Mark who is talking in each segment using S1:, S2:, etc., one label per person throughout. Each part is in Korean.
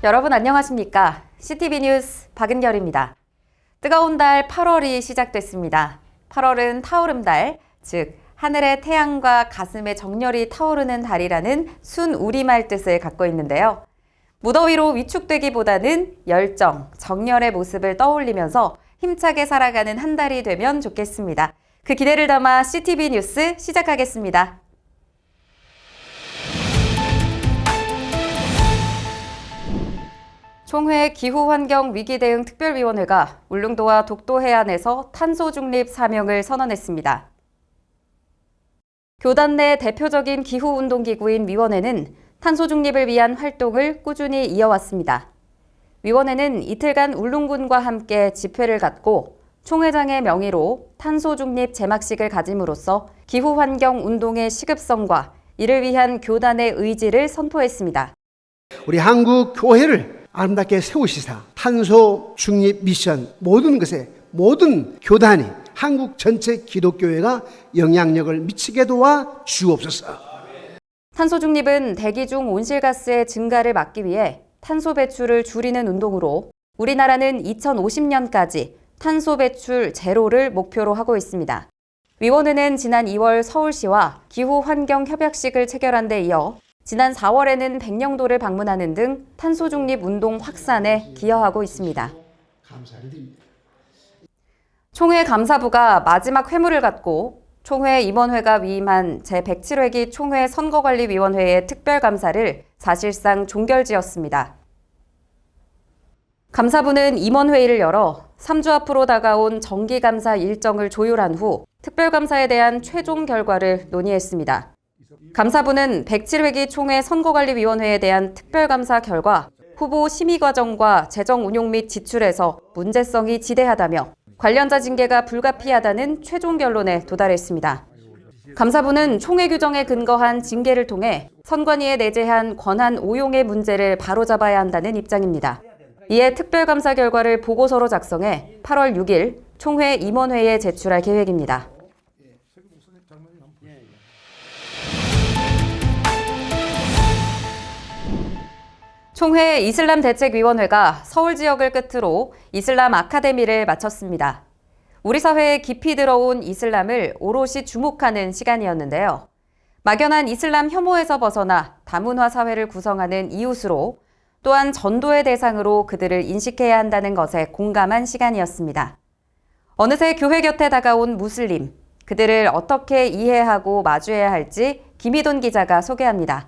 S1: 여러분 안녕하십니까? CTV 뉴스 박은결입니다. 뜨거운 달 8월이 시작됐습니다. 8월은 타오름달, 즉 하늘의 태양과 가슴에 정열이 타오르는 달이라는 순 우리말 뜻을 갖고 있는데요. 무더위로 위축되기보다는 열정, 정열의 모습을 떠올리면서 힘차게 살아가는 한 달이 되면 좋겠습니다. 그 기대를 담아 CTV 뉴스 시작하겠습니다. 총회 기후환경위기대응 특별위원회가 울릉도와 독도 해안에서 탄소 중립 사명을 선언했습니다. 교단 내 대표적인 기후운동기구인 위원회는 탄소 중립을 위한 활동을 꾸준히 이어왔습니다. 위원회는 이틀간 울릉군과 함께 집회를 갖고 총회장의 명의로 탄소 중립 제막식을 가짐으로써 기후환경 운동의 시급성과 이를 위한 교단의 의지를 선포했습니다.
S2: 우리 한국 교회를 아름답게 세우시사 탄소 중립 미션 모든 것에 모든 교단이 한국 전체 기독교회가 영향력을 미치게 도와 주옵소서.
S1: 탄소 중립은 대기 중 온실가스의 증가를 막기 위해 탄소 배출을 줄이는 운동으로 우리나라는 2050년까지 탄소 배출 제로를 목표로 하고 있습니다. 위원회는 지난 2월 서울시와 기후환경협약식을 체결한 데 이어 지난 4월에는 백령도를 방문하는 등 탄소 중립 운동 확산에 기여하고 있습니다. 총회 감사부가 마지막 회무를 갖고 총회 임원회가 위임한 제107회기 총회 선거관리위원회의 특별감사를 사실상 종결지었습니다. 감사부는 임원회의를 열어 3주 앞으로 다가온 정기감사 일정을 조율한 후 특별감사에 대한 최종 결과를 논의했습니다. 감사부는 107회기 총회 선거관리위원회에 대한 특별감사 결과 후보 심의 과정과 재정 운용 및 지출에서 문제성이 지대하다며 관련자 징계가 불가피하다는 최종 결론에 도달했습니다. 감사부는 총회 규정에 근거한 징계를 통해 선관위에 내재한 권한 오용의 문제를 바로잡아야 한다는 입장입니다. 이에 특별감사 결과를 보고서로 작성해 8월 6일 총회 임원회에 제출할 계획입니다. 총회 이슬람대책위원회가 서울 지역을 끝으로 이슬람 아카데미를 마쳤습니다. 우리 사회에 깊이 들어온 이슬람을 오롯이 주목하는 시간이었는데요. 막연한 이슬람 혐오에서 벗어나 다문화 사회를 구성하는 이웃으로 또한 전도의 대상으로 그들을 인식해야 한다는 것에 공감한 시간이었습니다. 어느새 교회 곁에 다가온 무슬림, 그들을 어떻게 이해하고 마주해야 할지 김희돈 기자가 소개합니다.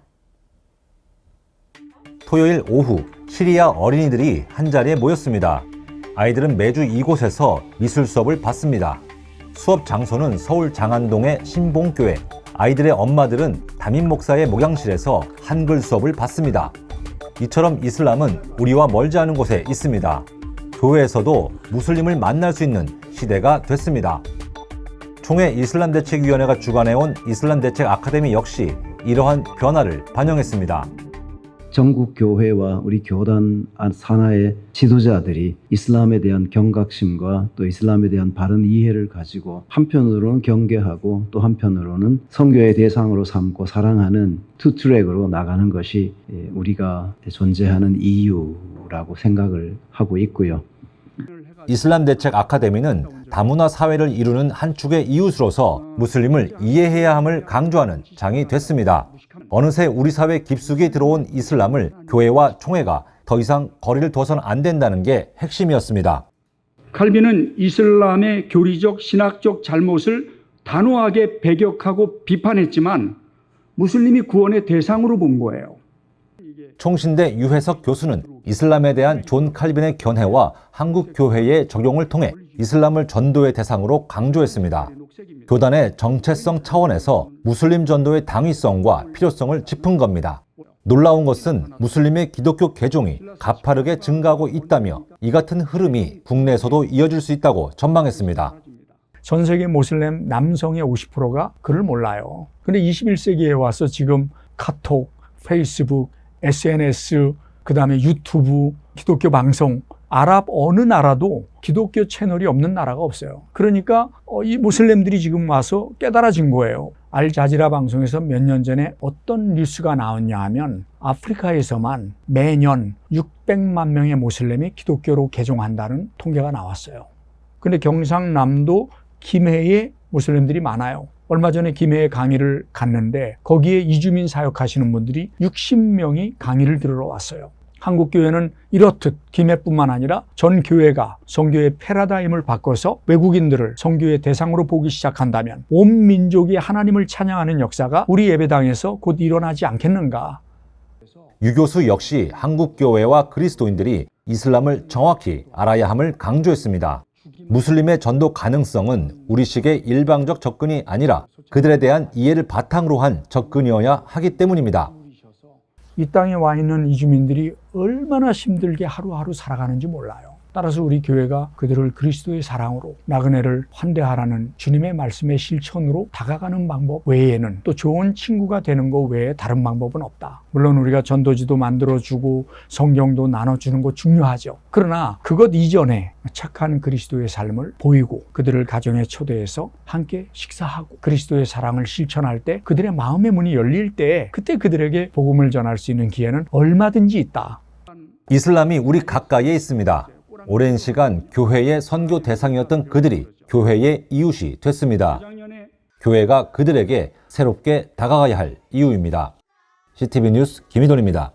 S3: 토요일 오후 시리아 어린이들이 한자리에 모였습니다. 아이들은 매주 이곳에서 미술 수업을 받습니다. 수업 장소는 서울 장안동의 신봉교회. 아이들의 엄마들은 담임 목사의 목양실에서 한글 수업을 받습니다. 이처럼 이슬람은 우리와 멀지 않은 곳에 있습니다. 교회에서도 무슬림을 만날 수 있는 시대가 됐습니다. 총회 이슬람대책위원회가 주관해온 이슬람대책 아카데미 역시 이러한 변화를 반영했습니다.
S4: 전국 교회와 우리 교단 산하의 지도자들이 이슬람에 대한 경각심과 또 이슬람에 대한 바른 이해를 가지고 한편으로는 경계하고 또 한편으로는 선교의 대상으로 삼고 사랑하는 투트랙으로 나가는 것이 우리가 존재하는 이유라고 생각을 하고 있고요.
S3: 이슬람대책 아카데미는 다문화 사회를 이루는 한 축의 이웃으로서 무슬림을 이해해야 함을 강조하는 장이 됐습니다. 어느새 우리 사회 깊숙이 들어온 이슬람을 교회와 총회가 더 이상 거리를 둬서는 안 된다는 게 핵심이었습니다.
S5: 칼빈은 이슬람의 교리적, 신학적 잘못을 단호하게 배격하고 비판했지만 무슬림이 구원의 대상으로 본 거예요.
S3: 총신대 유해석 교수는 이슬람에 대한 존 칼빈의 견해와 한국 교회의 적용을 통해 이슬람을 전도의 대상으로 강조했습니다. 교단의 정체성 차원에서 무슬림 전도의 당위성과 필요성을 짚은 겁니다. 놀라운 것은 무슬림의 기독교 개종이 가파르게 증가하고 있다며 이 같은 흐름이 국내에서도 이어질 수 있다고 전망했습니다.
S6: 전 세계 모슬렘 남성의 50%가 그를 몰라요. 근데 21세기에 와서 지금 카톡, 페이스북, SNS, 그다음에 유튜브, 기독교 방송, 아랍 어느 나라도 기독교 채널이 없는 나라가 없어요. 그러니까 이 모슬렘들이 지금 와서 깨달아진 거예요. 알자지라 방송에서 몇 년 전에 어떤 뉴스가 나왔냐 하면 아프리카에서만 매년 600만 명의 모슬렘이 기독교로 개종한다는 통계가 나왔어요. 근데 경상남도 김해에 모슬렘들이 많아요. 얼마 전에 김해에 강의를 갔는데 거기에 이주민 사역하시는 분들이 60명이 강의를 들으러 왔어요. 한국교회는 이렇듯 김해뿐만 아니라 전 교회가 선교의 패러다임을 바꿔서 외국인들을 선교의 대상으로 보기 시작한다면 온 민족이 하나님을 찬양하는 역사가 우리 예배당에서 곧 일어나지 않겠는가.
S3: 유교수 역시 한국교회와 그리스도인들이 이슬람을 정확히 알아야 함을 강조했습니다. 무슬림의 전도 가능성은 우리식의 일방적 접근이 아니라 그들에 대한 이해를 바탕으로 한 접근이어야 하기 때문입니다.
S6: 이 땅에 와 있는 이주민들이 얼마나 힘들게 하루하루 살아가는지 몰라요. 따라서 우리 교회가 그들을 그리스도의 사랑으로 나그네를 환대하라는 주님의 말씀의 실천으로 다가가는 방법 외에는 또 좋은 친구가 되는 것 외에 다른 방법은 없다. 물론 우리가 전도지도 만들어주고 성경도 나눠주는 거 중요하죠. 그러나 그것 이전에 착한 그리스도의 삶을 보이고 그들을 가정에 초대해서 함께 식사하고 그리스도의 사랑을 실천할 때 그들의 마음의 문이 열릴 때 그때 그들에게 복음을 전할 수 있는 기회는 얼마든지 있다.
S3: 이슬람이 우리 가까이에 있습니다. 오랜 시간 교회의 선교 대상이었던 그들이 교회의 이웃이 됐습니다. 교회가 그들에게 새롭게 다가가야 할 이유입니다. CTV 뉴스 김희돈입니다.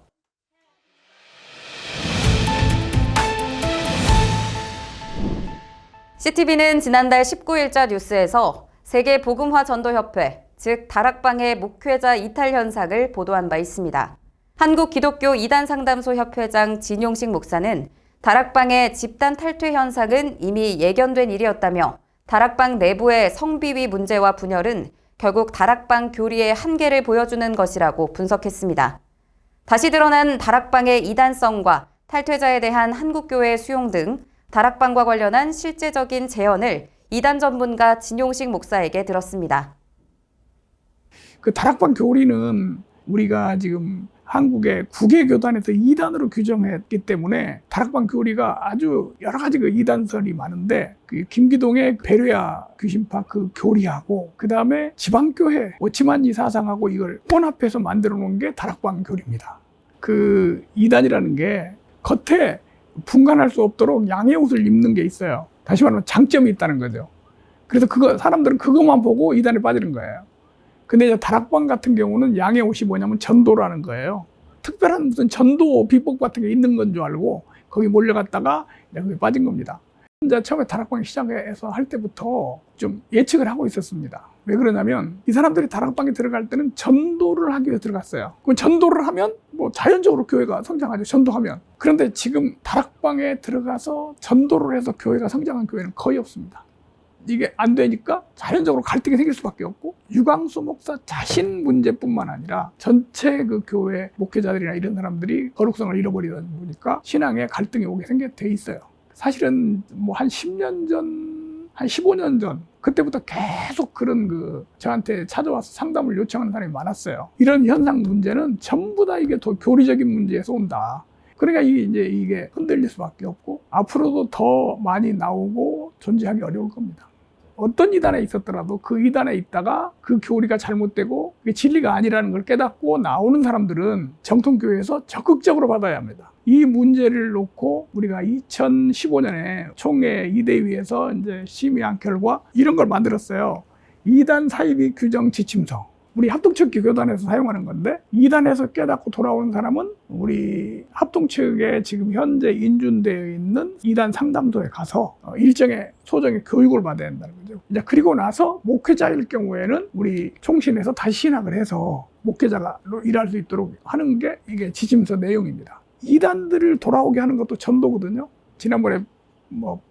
S1: CTV는 지난달 19일자 뉴스에서 세계복음화전도협회, 즉 다락방의 목회자 이탈 현상을 보도한 바 있습니다. 한국기독교 이단상담소 협회장 진용식 목사는 다락방의 집단 탈퇴 현상은 이미 예견된 일이었다며 다락방 내부의 성비위 문제와 분열은 결국 다락방 교리의 한계를 보여주는 것이라고 분석했습니다. 다시 드러난 다락방의 이단성과 탈퇴자에 대한 한국교회의 수용 등 다락방과 관련한 실제적인 재현을 이단 전문가 진용식 목사에게 들었습니다.
S7: 그 다락방 교리는 우리가 지금 한국의 국외교단에서 2단으로 규정했기 때문에 다락방 교리가 아주 여러 가지 그 이단설이 많은데 그 김기동의 베레아 귀신파 그 교리하고 그 다음에 지방교회 오치만지 사상하고 이걸 혼합해서 만들어 놓은 게 다락방 교리입니다. 그 이단이라는 게 겉에 분간할 수 없도록 양의 옷을 입는 게 있어요. 다시 말하면 장점이 있다는 거죠. 그래서 사람들은 그것만 보고 이단에 빠지는 거예요. 근데 이제 다락방 같은 경우는 양의 옷이 뭐냐면 전도라는 거예요. 특별한 무슨 전도 비법 같은 게 있는 건 줄 알고 거기 몰려갔다가 거기 빠진 겁니다. 이제 처음에 다락방 시작해서 할 때부터 좀 예측을 하고 있었습니다. 왜 그러냐면 이 사람들이 다락방에 들어갈 때는 전도를 하기 위해 들어갔어요. 그럼 전도를 하면 뭐 자연적으로 교회가 성장하죠. 전도하면. 그런데 지금 다락방에 들어가서 전도를 해서 교회가 성장한 교회는 거의 없습니다. 이게 안 되니까 자연적으로 갈등이 생길 수밖에 없고 유광수 목사 자신 문제뿐만 아니라 전체 그 교회 목회자들이나 이런 사람들이 거룩성을 잃어버리다 보니까 신앙에 갈등이 오게 돼 있어요. 사실은 뭐 한 10년 전, 한 15년 전 그때부터 계속 그런 저한테 찾아와서 상담을 요청하는 사람이 많았어요. 이런 현상 문제는 전부 다 이게 교리적인 문제에서 온다. 그러니까 이게 흔들릴 수밖에 없고 앞으로도 더 많이 나오고 존재하기 어려울 겁니다. 어떤 이단에 있었더라도 그 이단에 있다가 그 교리가 잘못되고 그게 진리가 아니라는 걸 깨닫고 나오는 사람들은 정통교회에서 적극적으로 받아야 합니다. 이 문제를 놓고 우리가 2015년에 총회 이대위에서 이제 심의한 결과 이런 걸 만들었어요. 이단 사이비 규정 지침서. 우리 합동측 교단에서 사용하는 건데 이단에서 깨닫고 돌아오는 사람은 우리 합동측에 지금 현재 인준되어 있는 이단 상담소에 가서 일정의 소정의 교육을 받아야 된다는 거죠. 이제 그리고 나서 목회자일 경우에는 우리 총신에서 다시 신학을 해서 목회자가 일할 수 있도록 하는 게 이게 지침서 내용입니다. 이단들을 돌아오게 하는 것도 전도거든요. 지난번에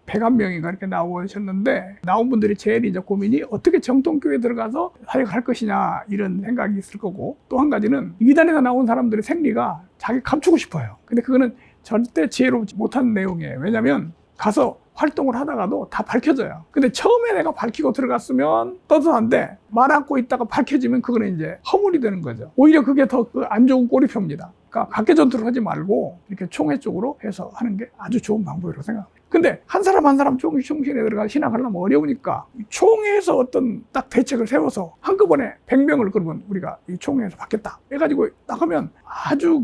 S7: 101명인가 이렇게 나오셨는데 나온 분들이 제일 이제 고민이 어떻게 정통교회에 들어가서 사역할 것이냐 이런 생각이 있을 거고 또 한 가지는 이단에서 나온 사람들의 생리가 자기 감추고 싶어요. 근데 그거는 절대 지혜롭지 못한 내용이에요. 왜냐하면 가서 활동을 하다가도 다 밝혀져요. 근데 처음에 내가 밝히고 들어갔으면 떳떳한데 말 않고 있다가 밝혀지면 그거는 이제 허물이 되는 거죠. 오히려 그게 더 안 좋은 꼬리표입니다. 그러니까 각계 전투를 하지 말고 이렇게 총회 쪽으로 해서 하는 게 아주 좋은 방법이라고 생각합니다. 근데 한 사람 한 사람 총신에 들어가 신학하려면 어려우니까 총회에서 어떤 딱 대책을 세워서 한꺼번에 100명을 그러면 우리가 이 총회에서 받겠다 해가지고 딱 하면 아주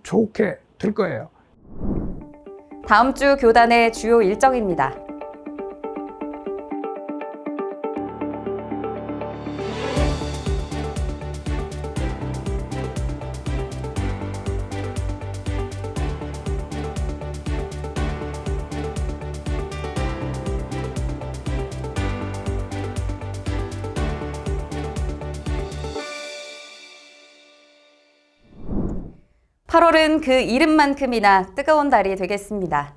S7: 좋게 될 거예요.
S1: 다음 주 교단의 주요 일정입니다. (8월은) 그 이름만큼이나 뜨거운 달이 되겠습니다.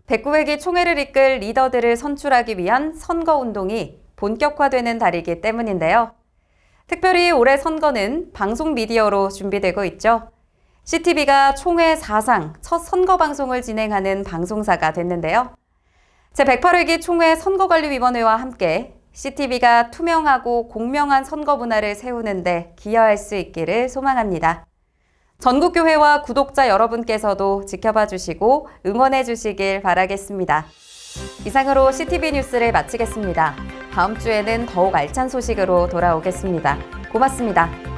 S1: 109회기 총회를 이끌 리더들을 선출하기 위한 선거운동이 본격화되는 달이기 때문인데요. 특별히 올해 선거는 방송 미디어로 준비되고 있죠. CTV가 총회 사상 첫 선거 방송을 진행하는 방송사가 됐는데요. 제108회기 총회 선거관리위원회와 함께 CTV가 투명하고 공명한 선거 문화를 세우는 데 기여할 수 있기를 소망합니다. 전국교회와 구독자 여러분께서도 지켜봐 주시고 응원해 주시길 바라겠습니다. 이상으로 CTV 뉴스를 마치겠습니다. 다음 주에는 더욱 알찬 소식으로 돌아오겠습니다. 고맙습니다.